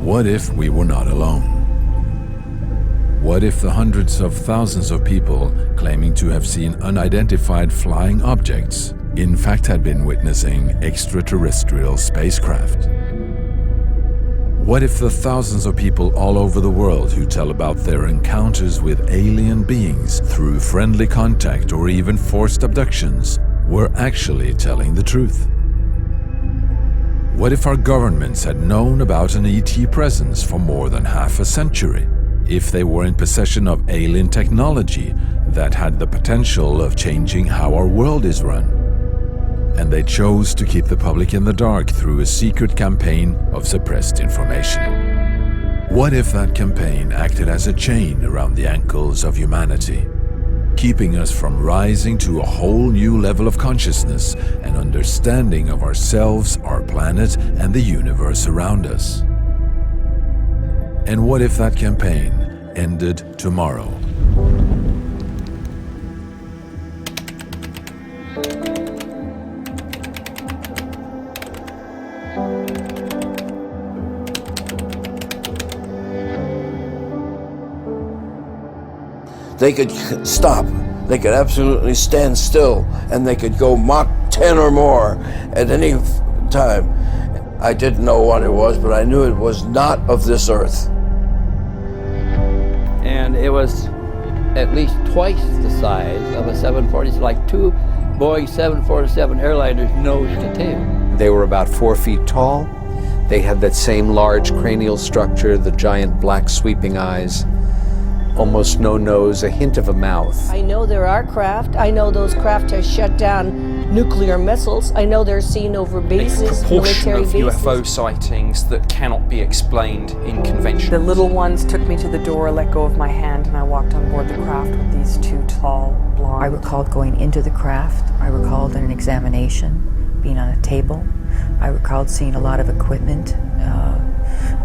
What if we were not alone? What if the hundreds of thousands of people claiming to have seen unidentified flying objects in fact had been witnessing extraterrestrial spacecraft? What if the thousands of people all over the world who tell about their encounters with alien beings through friendly contact or even forced abductions were actually telling the truth? What if our governments had known about an ET presence for more than half a century? If they were in possession of alien technology that had the potential of changing how our world is run? And they chose to keep the public in the dark through a secret campaign of suppressed information. What if that campaign acted as a chain around the ankles of humanity, keeping us from rising to a whole new level of consciousness and understanding of ourselves, our planet, and the universe around us? And what if that campaign ended tomorrow? They could stop, they could absolutely stand still, and they could go Mach 10 or more at any time. I didn't know what it was, but I knew it was not of this earth. And it was at least twice the size of a 747, like two Boeing 747 airliners nose to tail. They were about 4 feet tall. They had that same large cranial structure, the giant black sweeping eyes, almost no nose, a hint of a mouth. I know there are craft. I know those craft have shut down nuclear missiles. I know they're seen over bases, a proportion military of bases. UFO sightings that cannot be explained in convention. The little ones took me to the door, let go of my hand, and I walked on board the craft with these two tall, blonde. I recalled going into the craft. I recalled an examination, being on a table. I recalled seeing a lot of equipment.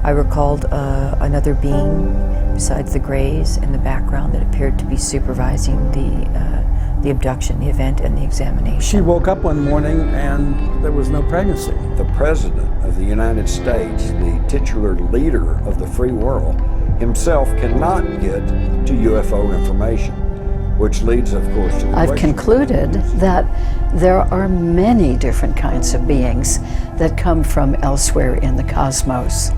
I recalled another being besides the Greys in the background that appeared to be supervising the abduction, the event, and the examination. She woke up one morning and there was no pregnancy. The President of the United States, the titular leader of the free world, himself cannot get to UFO information, which leads, of course, to the I've question. concluded that there are many different kinds of beings that come from elsewhere in the cosmos.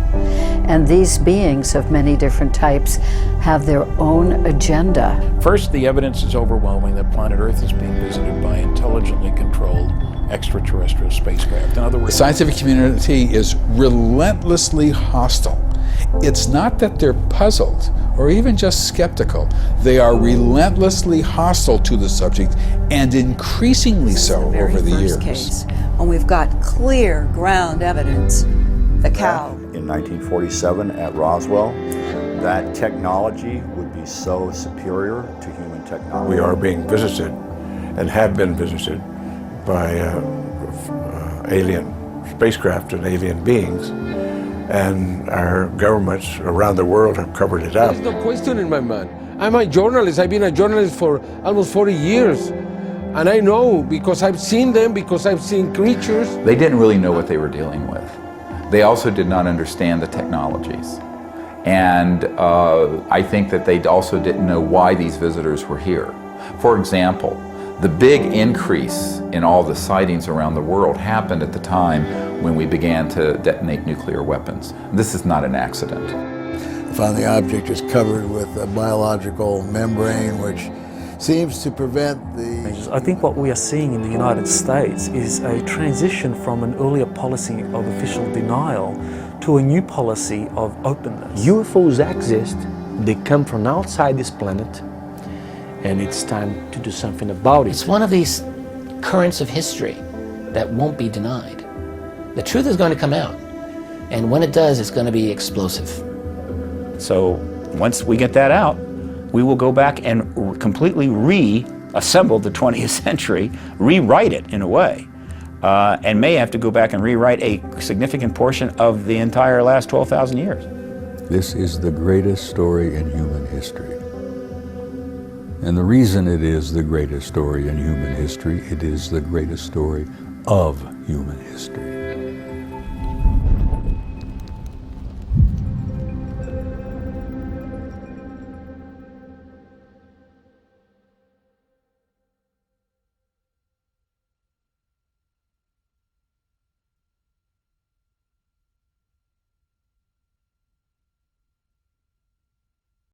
And these beings of many different types have their own agenda. First, the evidence is overwhelming that planet Earth is being visited by intelligently controlled extraterrestrial spacecraft. In other words, the scientific community is relentlessly hostile. It's not that they're puzzled or even just skeptical. They are relentlessly hostile to the subject, and increasingly so over the years. Case, when we've got clear ground evidence, the cow. In 1947 at Roswell, that technology would be so superior to human technology. We are being visited and have been visited by alien spacecraft and alien beings, and our governments around the world have covered it up. There's no question in my mind. I'm a journalist. I've been a journalist for almost 40 years. And I know because I've seen them, because I've seen creatures. They didn't really know what they were dealing with. They also did not understand the technologies. And I think that they also didn't know why these visitors were here. For example, the big increase in all the sightings around the world happened at the time when we began to detonate nuclear weapons. This is not an accident. Finally, the object is covered with a biological membrane which seems to prevent the... I think what we are seeing in the United States is a transition from an earlier policy of official denial to a new policy of openness. UFOs exist, they come from outside this planet, and it's time to do something about it. It's one of these currents of history that won't be denied. The truth is going to come out, and when it does, it's going to be explosive. So once we get that out, we will go back and completely reassemble the 20th century, rewrite it in a way, and may have to go back and rewrite a significant portion of the entire last 12,000 years. This is the greatest story in human history. And the reason it is the greatest story in human history, it is the greatest story of human history.